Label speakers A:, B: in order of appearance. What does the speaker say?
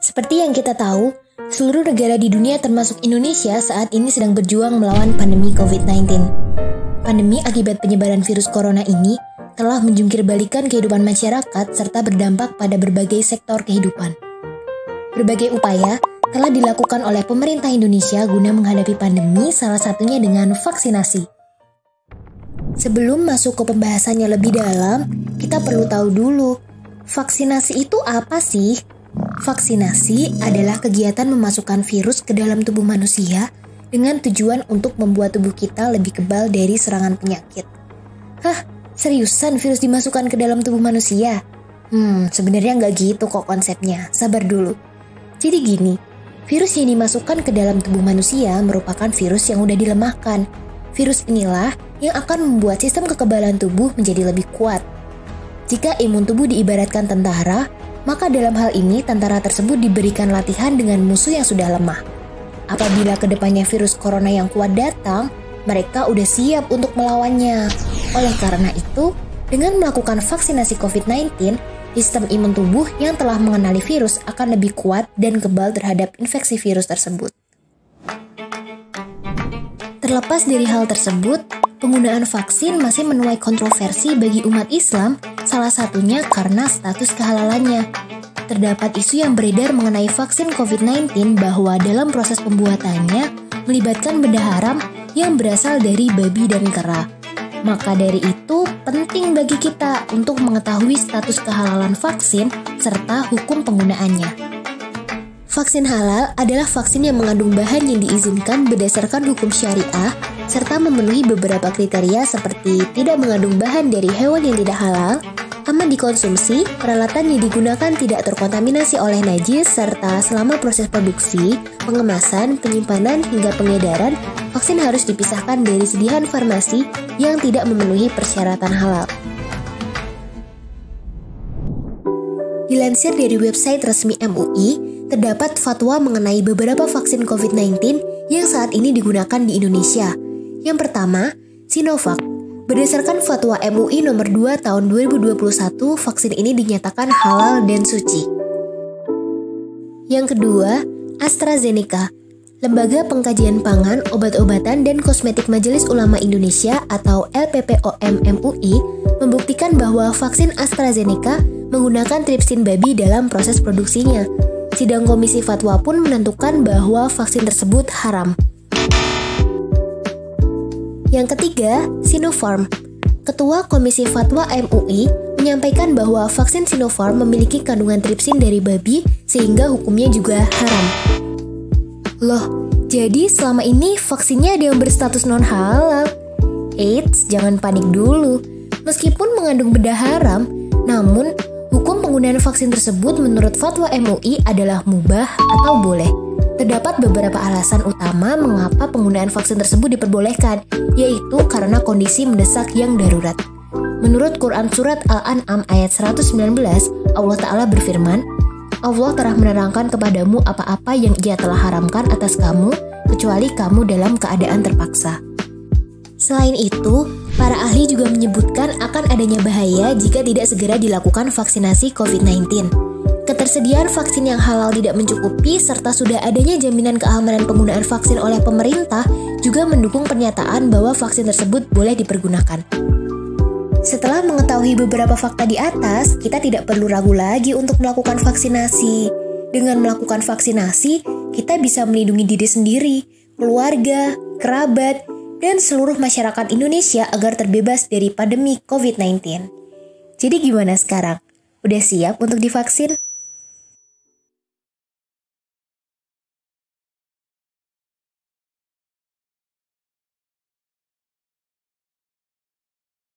A: Seperti yang kita tahu, seluruh negara di dunia termasuk Indonesia saat ini sedang berjuang melawan pandemi COVID-19. Pandemi akibat penyebaran virus corona ini telah menjungkir balikan kehidupan masyarakat serta berdampak pada berbagai sektor kehidupan. Berbagai upaya telah dilakukan oleh pemerintah Indonesia guna menghadapi pandemi, salah satunya dengan vaksinasi. Sebelum masuk ke pembahasannya lebih dalam, kita perlu tahu dulu, vaksinasi itu apa sih? Vaksinasi adalah kegiatan memasukkan virus ke dalam tubuh manusia dengan tujuan untuk membuat tubuh kita lebih kebal dari serangan penyakit. Hah? Seriusan virus dimasukkan ke dalam tubuh manusia? Sebenarnya nggak gitu kok konsepnya, sabar dulu. Jadi gini, virus yang dimasukkan ke dalam tubuh manusia merupakan virus yang udah dilemahkan. Virus inilah yang akan membuat sistem kekebalan tubuh menjadi lebih kuat. Jika imun tubuh diibaratkan tentara, maka dalam hal ini tentara tersebut diberikan latihan dengan musuh yang sudah lemah. Apabila kedepannya virus corona yang kuat datang, mereka udah siap untuk melawannya. Oleh karena itu, dengan melakukan vaksinasi COVID-19, sistem imun tubuh yang telah mengenali virus akan lebih kuat dan kebal terhadap infeksi virus tersebut. Terlepas dari hal tersebut, penggunaan vaksin masih menuai kontroversi bagi umat Islam, salah satunya karena status kehalalannya. Terdapat isu yang beredar mengenai vaksin COVID-19 bahwa dalam proses pembuatannya melibatkan benda haram yang berasal dari babi dan kera. Maka dari itu, penting bagi kita untuk mengetahui status kehalalan vaksin serta hukum penggunaannya. Vaksin halal adalah vaksin yang mengandung bahan yang diizinkan berdasarkan hukum syariah serta memenuhi beberapa kriteria seperti tidak mengandung bahan dari hewan yang tidak halal, aman dikonsumsi, peralatan yang digunakan tidak terkontaminasi oleh najis, serta selama proses produksi, pengemasan, penyimpanan, hingga pengedaran, vaksin harus dipisahkan dari sediaan farmasi yang tidak memenuhi persyaratan halal. Dilansir dari website resmi MUI, terdapat fatwa mengenai beberapa vaksin COVID-19 yang saat ini digunakan di Indonesia. Yang pertama, Sinovac. Berdasarkan fatwa MUI nomor 2 tahun 2021, vaksin ini dinyatakan halal dan suci. Yang kedua, AstraZeneca. Lembaga Pengkajian Pangan, Obat-obatan, dan Kosmetik Majelis Ulama Indonesia atau LPPOM MUI membuktikan bahwa vaksin AstraZeneca menggunakan tripsin babi dalam proses produksinya. Sidang komisi fatwa pun menentukan bahwa vaksin tersebut haram. Yang ketiga, Sinopharm. Ketua Komisi Fatwa MUI menyampaikan bahwa vaksin Sinopharm memiliki kandungan tripsin dari babi sehingga hukumnya juga haram. Loh, jadi selama ini vaksinnya ada yang berstatus non-halal? Eits, jangan panik dulu. Meskipun mengandung benda haram, namun hukum penggunaan vaksin tersebut menurut fatwa MUI adalah mubah atau boleh. Terdapat beberapa alasan utama mengapa penggunaan vaksin tersebut diperbolehkan, yaitu karena kondisi mendesak yang darurat. Menurut Quran Surat Al-An'am ayat 119, Allah Ta'ala berfirman, Allah telah menerangkan kepadamu apa-apa yang Ia telah haramkan atas kamu, kecuali kamu dalam keadaan terpaksa. Selain itu, para ahli juga menyebutkan akan adanya bahaya jika tidak segera dilakukan vaksinasi COVID-19. Ketersediaan vaksin yang halal tidak mencukupi serta sudah adanya jaminan keamanan penggunaan vaksin oleh pemerintah juga mendukung pernyataan bahwa vaksin tersebut boleh dipergunakan. Setelah mengetahui beberapa fakta di atas, kita tidak perlu ragu lagi untuk melakukan vaksinasi. Dengan melakukan vaksinasi, kita bisa melindungi diri sendiri, keluarga, kerabat, dan seluruh masyarakat Indonesia agar terbebas dari pandemi COVID-19. Jadi gimana sekarang? Udah siap untuk divaksin?